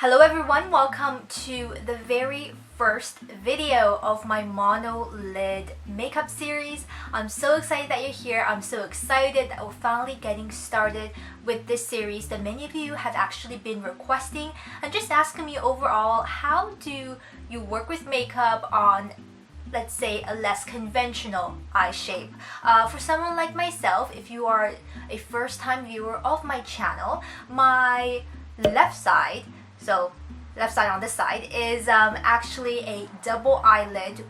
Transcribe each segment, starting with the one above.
Hello everyone, welcome to the very first video of my monolid makeup series. I'm so excited that you're here. I'm so excited that we're finally getting started with this series that many of you have actually been requesting and just asking me overall, how do you work with makeup on, let's say, a less conventional eye shape. For someone like myself, if you are a first-time viewer of my channel, my left side, so left side on this side, is actually a double eyelid,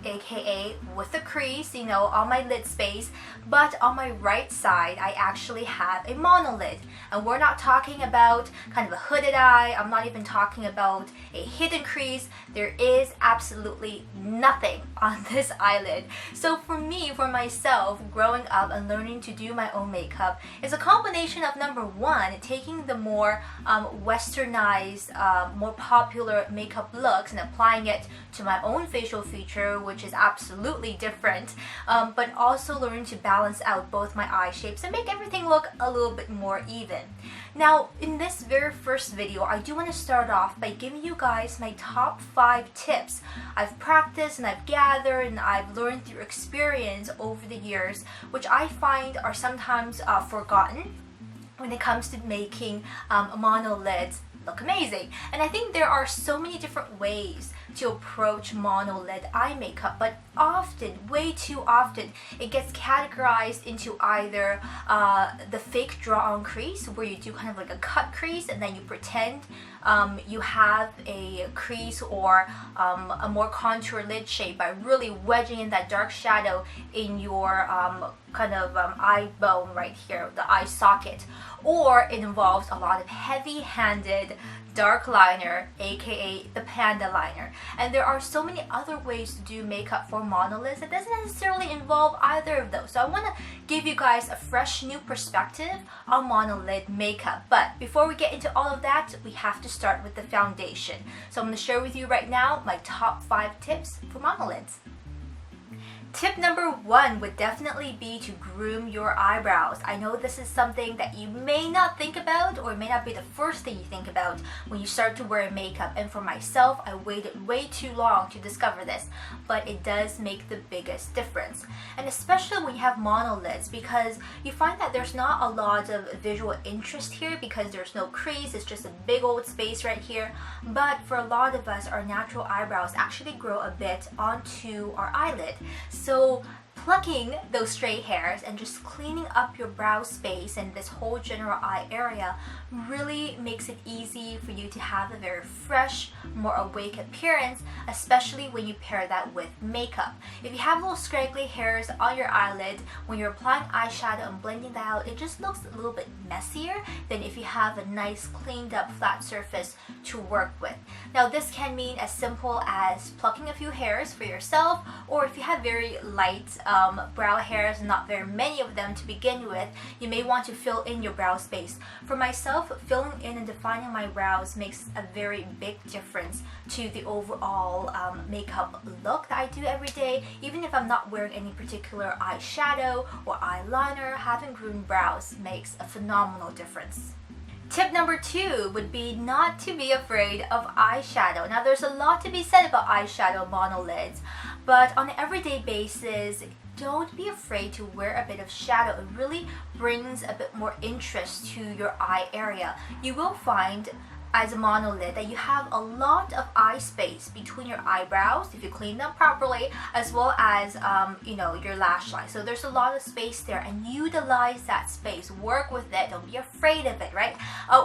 aka with a crease, you know, on my lid space. But on my right side, I actually have a monolid. And we're not talking about kind of a hooded eye. I'm not even talking about a hidden crease. There is absolutely nothing on this eyelid. So for me, for myself, growing up and learning to do my own makeup is a combination of, number one, taking the more westernized, more popular makeup looks and applying it to my own facial feature, which is absolutely different, but also learning to balance out both my eye shapes and make everything look a little bit more even. Now, in this very first video, I do want to start off by giving you guys my top 5 tips I've practiced and I've gathered and I've learned through experience over the years, which I find are sometimes forgotten when it comes to making monolids look amazing. And I think there are so many different ways to approach monolid eye makeup, but often, way too often, it gets categorized into either the fake draw-on crease, where you do kind of like a cut crease and then you pretend you have a crease or a more contour lid shape by really wedging in that dark shadow in your kind of eye bone right here, the eye socket. Or it involves a lot of heavy-handed dark liner, aka the panda liner. And there are so many other ways to do makeup for monolids that doesn't necessarily involve either of those. So I want to give you guys a fresh new perspective on monolid makeup. But before we get into all of that, we have to start with the foundation. So I'm going to share with you right now my top 5 tips for monolids. Tip number 1 would definitely be to groom your eyebrows. I know this is something that you may not think about, or may not be the first thing you think about when you start to wear makeup. And for myself, I waited way too long to discover this, but it does make the biggest difference. And especially when you have monolids, because you find that there's not a lot of visual interest here because there's no crease, it's just a big old space right here. But for a lot of us, our natural eyebrows actually grow a bit onto our eyelid. So plucking those stray hairs and just cleaning up your brow space and this whole general eye area really makes it easy for you to have a very fresh, more awake appearance, especially when you pair that with makeup. If you have little scraggly hairs on your eyelid, when you're applying eyeshadow and blending that out, it just looks a little bit messier than if you have a nice cleaned up flat surface to work with. Now this can mean as simple as plucking a few hairs for yourself, or if you have very light brow hairs and not very many of them to begin with, you may want to fill in your brow space. For myself, filling in and defining my brows makes a very big difference to the overall makeup look that I do every day. Even if I'm not wearing any particular eyeshadow or eyeliner, having groomed brows makes a phenomenal difference. Tip number 2 would be not to be afraid of eyeshadow. Now there's a lot to be said about eyeshadow monolids, but on an everyday basis, don't be afraid to wear a bit of shadow. It really brings a bit more interest to your eye area. You will find as a monolid that you have a lot of eye space between your eyebrows if you clean them properly, as well as you know, your lash line. So there's a lot of space there, and utilize that space, work with it, don't be afraid of it, right?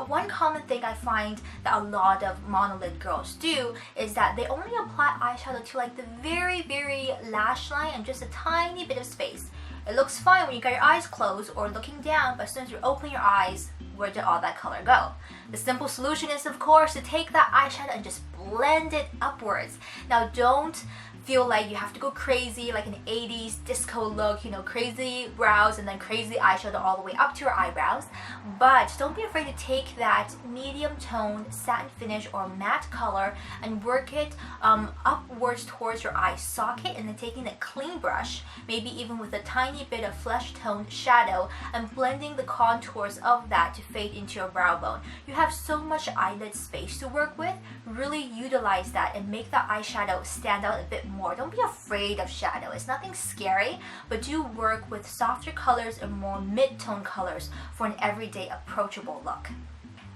One common thing I find that a lot of monolid girls do is that they only apply eyeshadow to like the very lash line and just a tiny bit of space. It looks fine when you got your eyes closed or looking down, but as soon as you open your eyes, where did all that color go? The simple solution is, of course, to take that eyeshadow and just blend it upwards. Now don't feel like you have to go crazy like an 80s disco look, you know, crazy brows and then crazy eyeshadow all the way up to your eyebrows. But don't be afraid to take that medium tone satin finish or matte color and work it upwards towards your eye socket, and then taking a clean brush, maybe even with a tiny bit of flesh tone shadow, and blending the contours of that to fade into your brow bone. You have so much eyelid space to work with. Really utilize that and make the eyeshadow stand out a bit more. Don't be afraid of shadow. It's nothing scary, but do work with softer colors and more mid-tone colors for an everyday approachable look.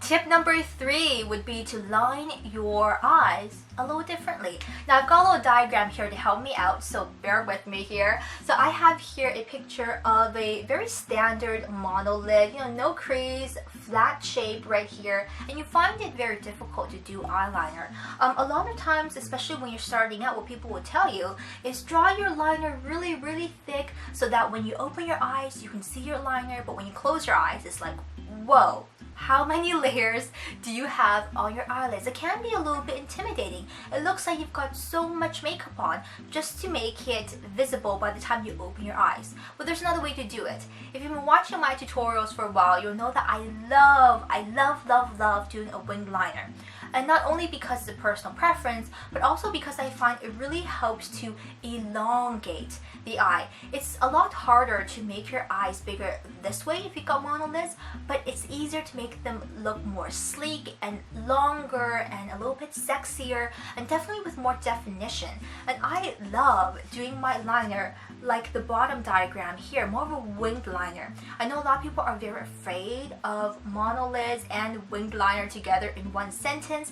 Tip number 3 would be to line your eyes a little differently. Now I've got a little diagram here to help me out, so bear with me here. So I have here a picture of a very standard monolid, no crease, flat shape right here, and you find it very difficult to do eyeliner. A lot of times, especially when you're starting out, what people will tell you is draw your liner really, really thick so that when you open your eyes, you can see your liner, but when you close your eyes, it's like, whoa. How many layers do you have on your eyelids? It can be a little bit intimidating. It looks like you've got so much makeup on just to make it visible by the time you open your eyes. But there's another way to do it. If you've been watching my tutorials for a while, you'll know that I love doing a winged liner. And not only because it's a personal preference, but also because I find it really helps to elongate the eye. It's a lot harder to make your eyes bigger this way if you've got monolids, but it's easier to make them look more sleek and longer and a little bit sexier and definitely with more definition. And I love doing my liner like the bottom diagram here, more of a winged liner. I know a lot of people are very afraid of monolids and winged liner together in one sentence,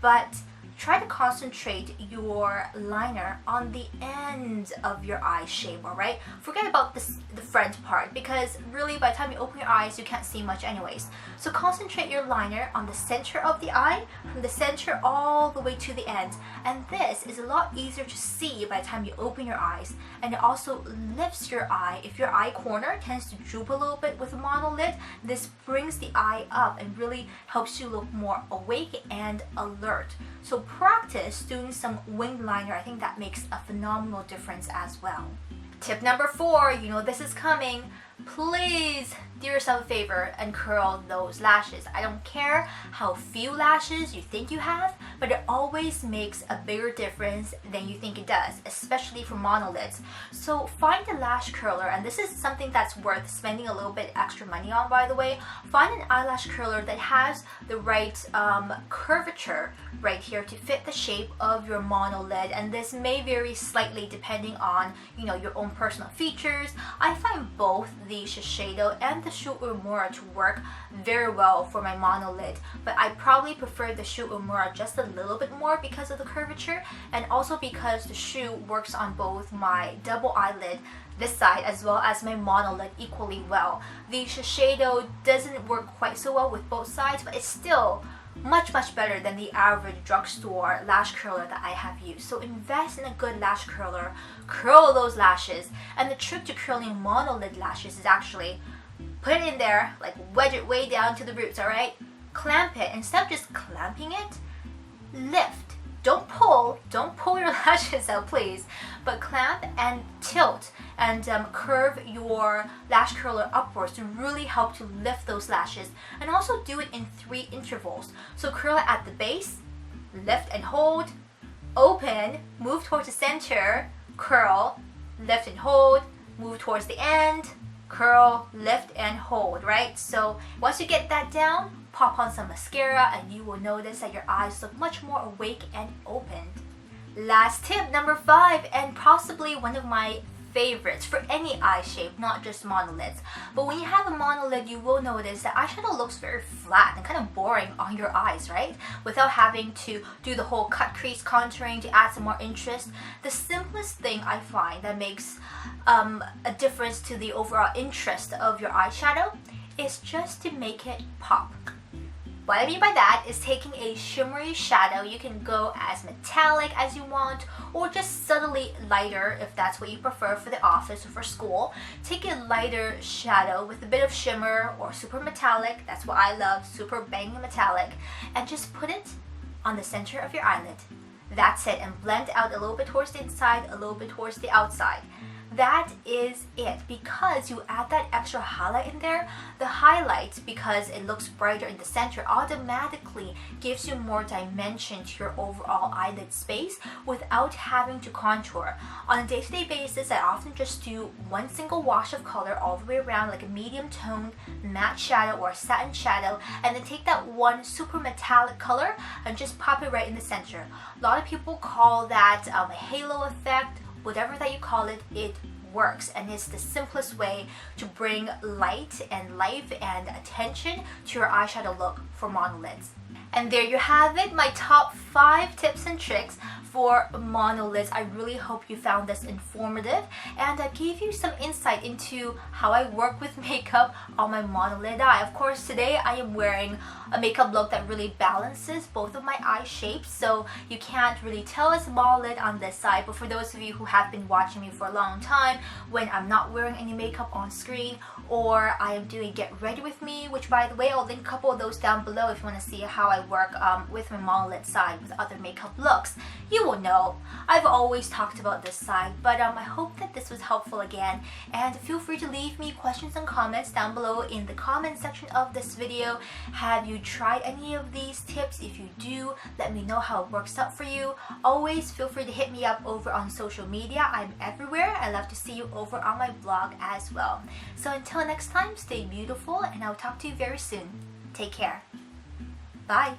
but try to concentrate your liner on the end of your eye shape, alright? Forget about the front part, because really by the time you open your eyes, you can't see much anyways. So concentrate your liner on the center of the eye, from the center all the way to the end. And this is a lot easier to see by the time you open your eyes. And it also lifts your eye. If your eye corner tends to droop a little bit with a monolid, this brings the eye up and really helps you look more awake and alert. So practice doing some winged liner. I think that makes a phenomenal difference as well. Tip number 4, you know this is coming. Please do yourself a favor and curl those lashes. I don't care how few lashes you think you have, but it always makes a bigger difference than you think it does, especially for monolids. So find a lash curler, and this is something that's worth spending a little bit extra money on, by the way. Find an eyelash curler that has the right curvature right here to fit the shape of your monolid, and this may vary slightly depending on your own personal features. I find both the Shiseido and the Shu Uemura to work very well for my monolid, but I probably prefer the Shu Uemura just a little bit more because of the curvature, and also because the Shu works on both my double eyelid this side as well as my monolid equally well. The Shiseido doesn't work quite so well with both sides, but it's still much better than the average drugstore lash curler that I have used. So invest in a good lash curler, curl those lashes, and the trick to curling monolid lashes is actually put it in there, like wedge it way down to the roots, alright? Clamp it. Instead of just clamping it, lift. Don't pull your lashes out, please, but clamp and tilt and curve your lash curler upwards to really help to lift those lashes, and also do it in 3 intervals. So curl it at the base, lift and hold, open, move towards the center, curl, lift and hold, move towards the end, curl, lift and hold, right? So once you get that down, pop on some mascara and you will notice that your eyes look much more awake and opened. Last tip, number 5, and possibly one of my favorites for any eye shape, not just monolids. But when you have a monolid, you will notice that eyeshadow looks very flat and kind of boring on your eyes, right? Without having to do the whole cut crease contouring to add some more interest. The simplest thing I find that makes a difference to the overall interest of your eyeshadow is just to make it pop. What I mean by that is taking a shimmery shadow. You can go as metallic as you want, or just subtly lighter if that's what you prefer for the office or for school. Take a lighter shadow with a bit of shimmer or super metallic. That's what I love, super banging metallic. And just put it on the center of your eyelid. That's it, and blend out a little bit towards the inside, a little bit towards the outside. that is it. Because you add that extra highlight in there, the highlight, because it looks brighter in the center, automatically gives you more dimension to your overall eyelid space without having to contour. On a day-to-day basis, I often just do one single wash of color all the way around, like a medium toned matte shadow or satin shadow, and then take that one super metallic color and just pop it right in the center. A lot of people call that a halo effect. Whatever that you call it, it works, and it's the simplest way to bring light and life and attention to your eyeshadow look for monolids. And there you have it, my top 5 tips and tricks for monolids. I really hope you found this informative, and I gave you some insight into how I work with makeup on my monolid eye. Of course, today I am wearing a makeup look that really balances both of my eye shapes, so you can't really tell it's a monolid on this side. But for those of you who have been watching me for a long time, when I'm not wearing any makeup on screen, or I am doing Get Ready With Me, which by the way, I'll link a couple of those down below if you want to see how I work with my monolid side with other makeup looks. You will know. I've always talked about this side, but I hope that this was helpful again, and feel free to leave me questions and comments down below in the comment section of this video. Have you tried any of these tips? If you do, let me know how it works out for you. Always feel free to hit me up over on social media. I'm everywhere. I love to see you over on my blog as well. So until next time, stay beautiful, and I'll talk to you very soon. Take care. Bye.